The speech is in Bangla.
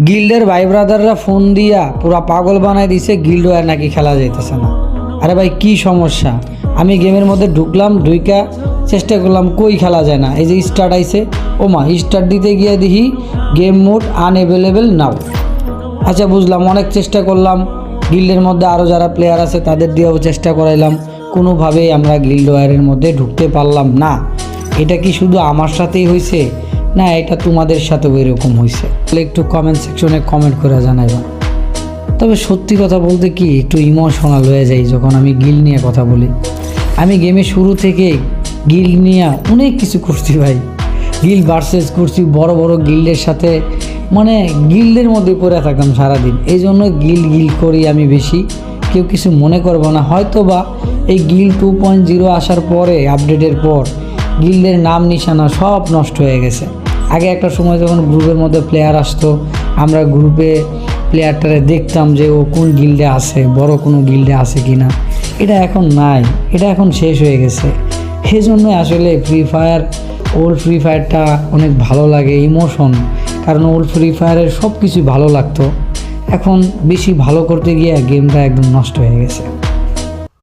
গিল্ডের ভাই ব্রাদাররা ফোন দিয়া পুরা পাগল বানায় দিছে, গিল্ড ওয়্যার নাকি খেলা যাইতেছে না। আরে ভাই কি সমস্যা? আমি গেমের মধ্যে ঢুকলাম, ঢুইকা চেষ্টা করলাম, কই খেলা যায় না। এই যে স্টার্ট আইছে, ও মা, স্টার্ট দিতে গিয়ে দেখি গেম মোড আনএভেলেবেল নাও। আচ্ছা বুঝলাম, অনেক চেষ্টা করলাম, গিল্ডের মধ্যে আরও যারা প্লেয়ার আছে তাদের দিয়েও চেষ্টা করাইলাম, কোনোভাবেই আমরা গিল্ড ওয়্যারের মধ্যে ঢুকতে পারলাম না। এটা কি শুধু আমার সাথেই হয়েছে, না এটা তোমাদের সাথেও এরকম হয়েছে? তাহলে একটু কমেন্ট সেকশনে কমেন্ট করে জানাইবা। তবে সত্যি কথা বলতে কি, একটু ইমোশনাল হয়ে যাই যখন আমি গিল্ড নিয়ে কথা বলি। আমি গেমের শুরু থেকে গিল্ড নিয়ে অনেক কিছু করছি ভাই, গিল্ড ভার্সেস করছি, বড় বড় গিল্ডের সাথে, মানে গিল্ডের মধ্যে পড়ে থাকতাম সারাদিন। এই জন্য গিল্ড করি আমি বেশি, কেউ কিছু মনে করবো না হয়তো বা। এই গিল্ড 2.0 আসার পরে, আপডেটের পর গিল্ডের নাম নিশানা সব নষ্ট হয়ে গেছে। আগে একটা সময় যখন গ্রুপের মধ্যে প্লেয়ার আসতো, আমরা গ্রুপে প্লেয়ারটারে দেখতাম যে ও কোন গিল্ডে আছে, বড় কোনো গিল্ডে আছে কি না। এটা এখন নাই, এটা এখন শেষ হয়ে গেছে। সেই জন্যই আসলে ফ্রি ফায়ার, ওল্ড ফ্রি ফায়ারটা অনেক ভালো লাগে, ইমোশন। কারণ ওল্ড ফ্রি ফায়ারের সব কিছুই ভালো লাগতো, এখন বেশি ভালো করতে গিয়ে গেমটা একদম নষ্ট হয়ে গেছে।